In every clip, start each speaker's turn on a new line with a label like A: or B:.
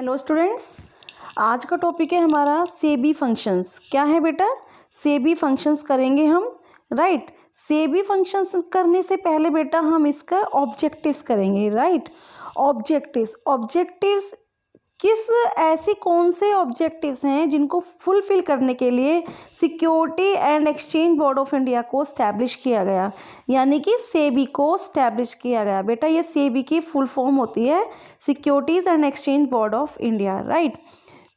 A: Hello students, आज का topic है हमारा सेबी फंक्शंस। क्या है बेटा? सेबी फंक्शंस करेंगे हम, राइट। सेबी फंक्शंस करने से पहले बेटा हम इसका ऑब्जेक्टिव्स करेंगे, राइट। ऑब्जेक्टिव्स ऐसे कौन से ऑब्जेक्टिव्स हैं जिनको फुलफिल करने के लिए security and exchange board of India को स्टैब्लिश किया गया, यानी कि सेबी को स्टैब्लिश किया गया। बेटा ये सेबी की फुल फॉर्म होती है securities and exchange board of India, right.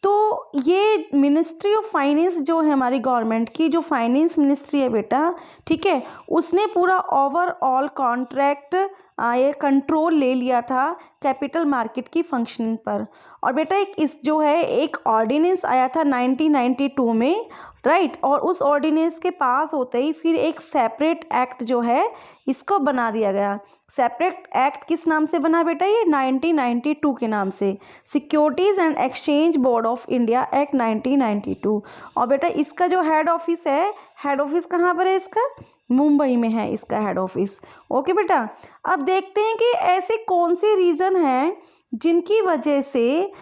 A: तो ये मिनिस्ट्री ऑफ फाइनेंस जो है हमारी गवर्नमेंट की, जो फाइनेंस मिनिस्ट्री है बेटा, ठीक है, उसने पूरा ओवरऑल कॉन्ट्रैक्ट ये कंट्रोल ले लिया था कैपिटल मार्केट की फंक्शनिंग पर। और बेटा एक ऑर्डिनेंस आया था 1992 में, राइट। और उस ऑर्डिनेंस के पास होते ही फिर एक सेपरेट एक्ट जो है इसको बना दिया गया। सेपरेट एक्ट किस नाम से बना बेटा? ये 1992 के नाम से, securities and exchange board of India act 1992। और बेटा इसका जो हेड ऑफिस है, हेड ऑफिस कहाँ पर है इसका? मुंबई में है इसका हेड ऑफिस। ओके बेटा, अब देखते हैं कि ऐसे कौन से रीज़न हैं जिनकी वजह से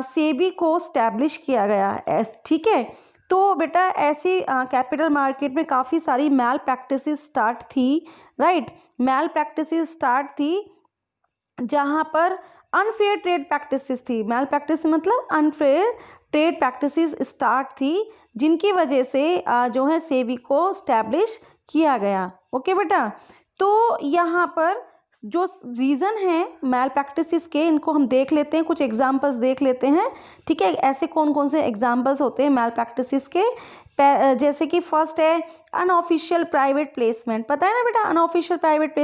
A: सेबी को स्टैब्लिश किया गया, ठीक है। तो बेटा ऐसे कैपिटल मार्केट में काफ़ी सारी मैल प्रैक्टिसेस स्टार्ट थी, राइट। मैल प्रैक्टिसेस स्टार्ट थी जहाँ पर अनफेयर ट्रेड प्रैक्टिसेस थी। मैल प्रैक्टिस मतलब अनफेयर ट्रेड प्रैक्टिसेस स्टार्ट थी, जिनकी वजह से जो है सेबी को स्टैब्लिश किया गया। ओके बेटा, तो यहाँ पर जो रीज़न है मैल प्रैक्टिसेस के, इनको हम देख लेते हैं, कुछ एग्जांपल्स देख लेते हैं, ठीक है। ऐसे कौन कौन से एग्जांपल्स होते हैं मैल प्रैक्टिसेस के? जैसे कि फर्स्ट है अनऑफिशियल प्राइवेट प्लेसमेंट। पता है ना बेटा, अनऑफिशियल प्राइवेट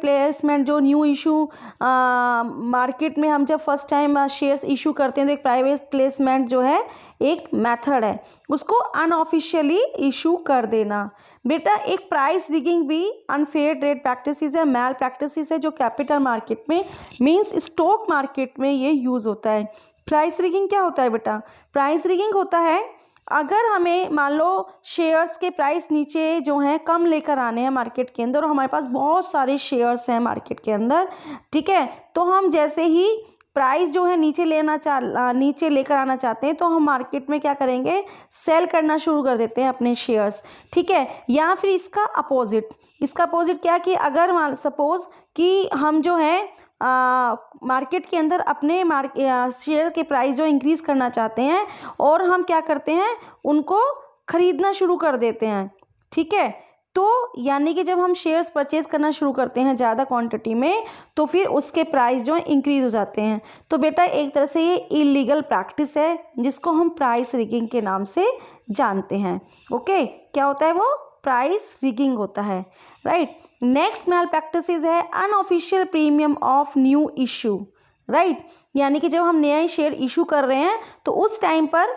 A: प्लेसमेंट जो न्यू इशू मार्केट में हम जब फर्स्ट टाइम शेयर्स इशू करते हैं तो एक प्राइवेट प्लेसमेंट जो है एक मेथड है, उसको अनऑफिशियली इशू कर देना। बेटा एक प्राइस रिगिंग भी अनफेयर ट्रेड प्रैक्टिसेस है, मैल प्रैक्टिसेस है, जो कैपिटल मार्केट में मींस स्टॉक मार्केट में ये यूज़ होता है। प्राइस रिगिंग क्या होता है बेटा? प्राइस रिगिंग होता है अगर हमें मान लो शेयर्स के प्राइस नीचे जो हैं कम लेकर आने हैं मार्केट के अंदर, और हमारे पास बहुत सारे शेयर्स हैं मार्केट के अंदर, ठीक है, तो हम जैसे ही प्राइस जो है नीचे लेकर आना चाहते हैं तो हम मार्केट में क्या करेंगे? सेल करना शुरू कर देते हैं अपने शेयर्स, ठीक है। या फिर इसका अपोजिट क्या कि अगर सपोज कि हम जो है मार्केट के अंदर अपने शेयर के प्राइस जो इंक्रीज़ करना चाहते हैं और हम क्या करते हैं? उनको ख़रीदना शुरू कर देते हैं, ठीक है। तो यानी कि जब हम शेयर्स परचेज़ करना शुरू करते हैं ज़्यादा क्वांटिटी में, तो फिर उसके प्राइस जो है इंक्रीज़ हो जाते हैं। तो बेटा एक तरह से ये इलीगल प्रैक्टिस है जिसको हम प्राइस रिगिंग के नाम से जानते हैं। ओके, क्या होता है वो? प्राइस रिगिंग होता है, राइट। नेक्स्ट मैल प्रैक्टिसेस है unofficial premium of new issue, right. यानी कि जब हम नया शेयर इशू कर रहे हैं तो उस टाइम पर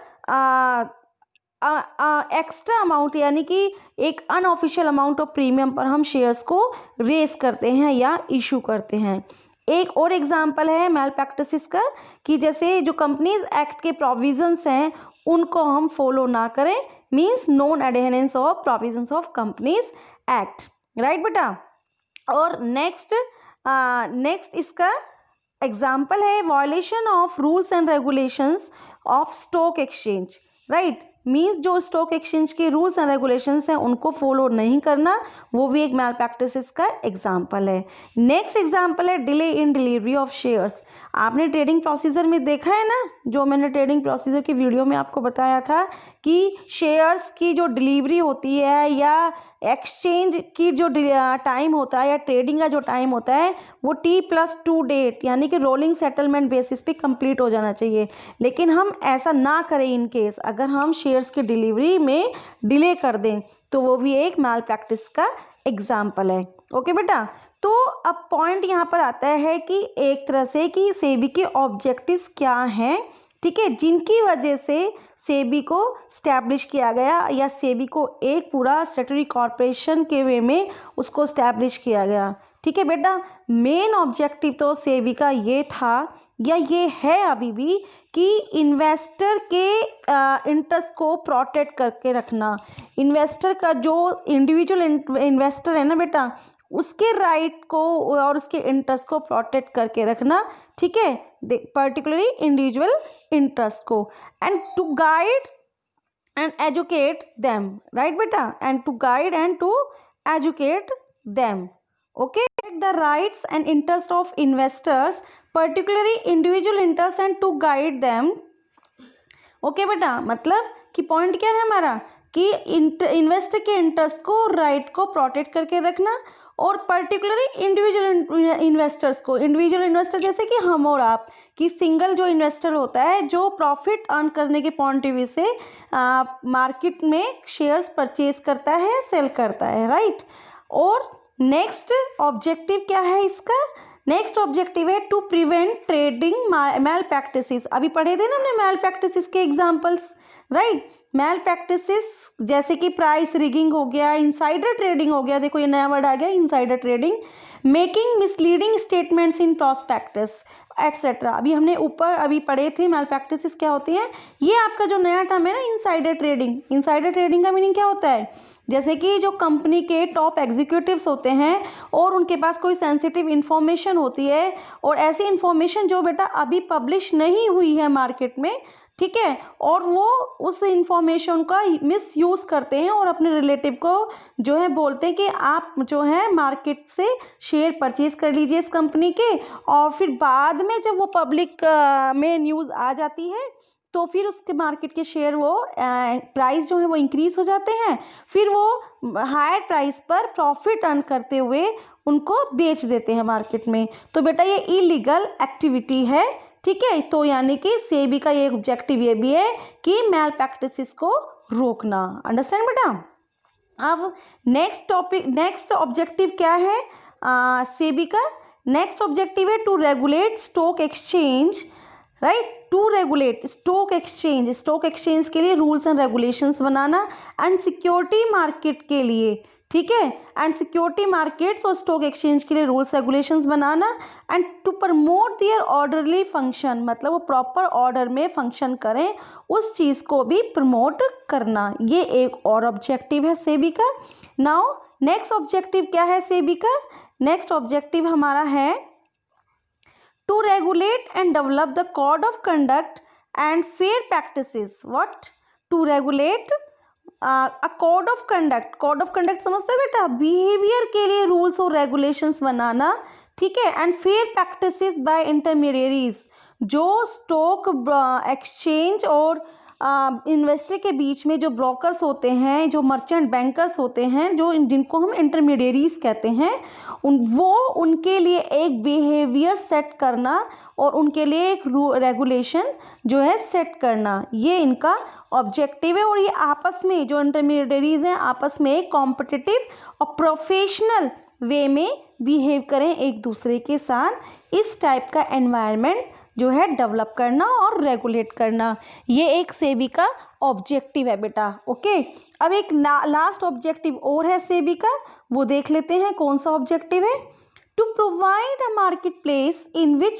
A: एक्स्ट्रा अमाउंट यानी कि एक अनऑफिशियल अमाउंट ऑफ प्रीमियम पर हम शेयर्स को रेस करते हैं या इशू करते हैं। एक और एग्जांपल है मैल प्रैक्टिसेस का कि जैसे जो कंपनीज एक्ट के प्रोविजंस हैं उनको हम फॉलो ना करें, means non adherence of provisions of companies act, right बेटा। और नेक्स्ट इसका एग्जांपल है violation of rules and regulations of stock exchange, right. Means जो स्टॉक एक्सचेंज के रूल्स एंड रेगुलेशंस हैं उनको फॉलो नहीं करना, वो भी एक मैल प्रैक्टिसेस का एग्जांपल है। नेक्स्ट एग्जांपल है delay in delivery of shares. आपने ट्रेडिंग प्रोसीजर में देखा है ना, जो मैंने ट्रेडिंग प्रोसीजर की वीडियो में आपको बताया था कि शेयर्स की जो डिलीवरी होती है या एक्सचेंज की जो टाइम होता है या ट्रेडिंग का जो टाइम होता है वो T+2 डेट यानी कि रोलिंग सेटलमेंट बेसिस पे कंप्लीट हो जाना चाहिए। लेकिन हम ऐसा ना करें, इन केस अगर हम शेयर्स की डिलीवरी में डिले कर दें तो वो भी एक मैल प्रैक्टिस का एग्जाम्पल है। ओके बेटा, तो अब पॉइंट यहाँ पर आता है कि एक तरह से कि सेबी के ऑब्जेक्टिव्स क्या हैं, ठीक है, जिनकी वजह से सेबी को स्टैब्लिश किया गया या सेबी को एक पूरा स्टैट्यूटरी कॉर्पोरेशन के वे में उसको स्टैब्लिश किया गया, ठीक है बेटा। मेन ऑब्जेक्टिव तो सेबी का ये था या ये है अभी भी कि इन्वेस्टर के इंटरेस्ट को प्रोटेक्ट करके रखना। इन्वेस्टर का जो इंडिविजुअल इन्वेस्टर है ना बेटा, उसके राइट को और उसके इंटरेस्ट को प्रोटेक्ट करके रखना, ठीक है। पर्टिकुलरली इंडिविजुअल इंटरेस्ट को, and to guide and educate them, right बेटा, and to guide and to educate them, okay. The rights and interest of investors, particularly individual interest, and to guide them, okay बेटा। मतलब कि point क्या है हमारा कि investor के interest को, राइट को प्रोटेक्ट करके रखना, और पर्टिकुलरली इंडिविजुअल इन्वेस्टर्स को, इंडिविजुअल इन्वेस्टर जैसे कि हम और आप, कि सिंगल जो इन्वेस्टर होता है जो प्रॉफिट अर्न करने के पॉइंट ऑफ व्यू से मार्केट में शेयर्स परचेज करता है, सेल करता है, राइट। और नेक्स्ट ऑब्जेक्टिव क्या है इसका, नेक्स्ट ऑब्जेक्टिव है to prevent trading malpractices. अभी पढ़े थे ना हमने मैल प्रैक्टिसेस के एग्जांपल्स, राइट। मैल प्रैक्टिसेस जैसे कि प्राइस रिगिंग हो गया, इनसाइडर ट्रेडिंग हो गया, देखो ये नया वर्ड आ गया insider trading, making misleading statements in prospectus etcetera. अभी हमने ऊपर अभी पढ़े थे मैल प्रैक्टिसेस क्या होती हैं। ये आपका जो नया टर्म है ना इनसाइडर ट्रेडिंग, इनसाइडर ट्रेडिंग का मीनिंग क्या होता है, जैसे कि जो कंपनी के टॉप एग्जीक्यूटिव्स होते हैं और उनके पास कोई सेंसिटिव इन्फॉर्मेशन होती है, और ऐसी इन्फॉर्मेशन जो बेटा अभी पब्लिश नहीं हुई है मार्केट में, ठीक है, और वो उस इंफॉर्मेशन का मिसयूज़ करते हैं और अपने रिलेटिव को जो है बोलते हैं कि आप जो है मार्केट से शेयर परचेज कर लीजिए इस कंपनी के, और फिर बाद में जब वो पब्लिक में न्यूज़ आ जाती है तो फिर उसके मार्केट के शेयर वो प्राइस जो है वो इंक्रीज़ हो जाते हैं, फिर वो हायर प्राइस पर प्रॉफिट अर्न करते हुए उनको बेच देते हैं मार्केट में। तो बेटा ये इलीगल एक्टिविटी है, ठीक है। तो यानी कि सेबी का ये ऑब्जेक्टिव ये भी है कि मैल प्रैक्टिसेस को रोकना, अंडरस्टैंड बेटा। अब नेक्स्ट टॉपिक, नेक्स्ट ऑब्जेक्टिव क्या है सेबी का, नेक्स्ट ऑब्जेक्टिव है to regulate stock exchange, right, to regulate stock exchange, stock exchange के लिए रूल्स एंड रेगुलेशंस बनाना, एंड सिक्योरिटी मार्केट के लिए, ठीक है, एंड सिक्योरिटी मार्केट्स और स्टॉक एक्सचेंज के लिए रूल्स रेगुलेशंस बनाना, and to promote their orderly function, मतलब वो प्रॉपर ऑर्डर में फंक्शन करें, उस चीज़ को भी प्रमोट करना। ये एक और ऑब्जेक्टिव है सेबी का। नाउ नेक्स्ट ऑब्जेक्टिव क्या है सेबी का, नेक्स्ट ऑब्जेक्टिव हमारा है to regulate and develop the code of conduct and fair practices. What, to regulate a code of conduct, code of conduct समझते हो बेटा, बिहेवियर के लिए रूल्स और रेगुलेशंस बनाना, ठीक है, and fair practices by intermediaries, जो स्टॉक एक्सचेंज और इन्वेस्टर के बीच में जो ब्रोकर्स होते हैं, जो मर्चेंट बैंकर्स होते हैं, जो जिनको हम इंटरमीडियरीज कहते हैं, उनके लिए एक बिहेवियर सेट करना और उनके लिए एक रेगुलेशन जो है सेट करना, ये इनका ऑब्जेक्टिव है। और ये आपस में जो इंटरमीडियरीज हैं आपस में एक कॉम्पिटिटिव और प्रोफेशनल वे में बिहेव करें एक दूसरे के साथ, इस टाइप का एनवायरनमेंट जो है डेवलप करना और रेगुलेट करना, ये एक सेबी का ऑब्जेक्टिव है बेटा, ओके। अब एक लास्ट ऑब्जेक्टिव और है सेबी का, वो देख लेते हैं कौन सा ऑब्जेक्टिव है, to provide a marketplace in which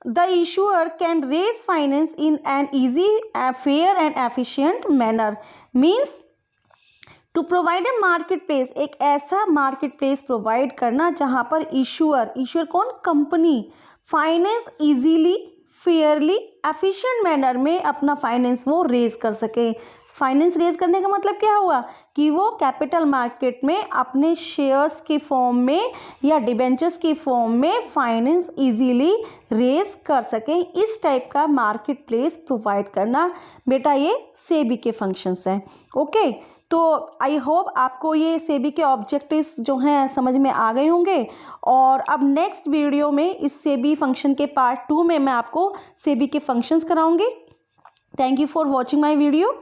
A: the issuer can raise finance in an easy, fair and efficient manner, means to provide a market place, एक ऐसा मार्केट प्लेस प्रोवाइड करना जहाँ पर इशूअर कौन, company, finance easily, Fairlie, efficient manner में अपना finance वो raise कर सके। फाइनेंस रेज करने का मतलब क्या हुआ कि वो कैपिटल मार्केट में अपने शेयर्स के फॉर्म में या डिबेंचर्स के फॉर्म में फाइनेंस इजीली रेज कर सकें, इस टाइप का मार्केट प्लेस प्रोवाइड करना बेटा ये सेबी के फंक्शंस हैं, ओके। तो आई होप आपको ये सेबी के ऑब्जेक्टिव्स जो हैं समझ में आ गए होंगे, और अब नेक्स्ट वीडियो में इस सेबी फंक्शन के पार्ट 2 में मैं आपको सेबी के फंक्शंस कराऊंगी। Thank you for watching my video.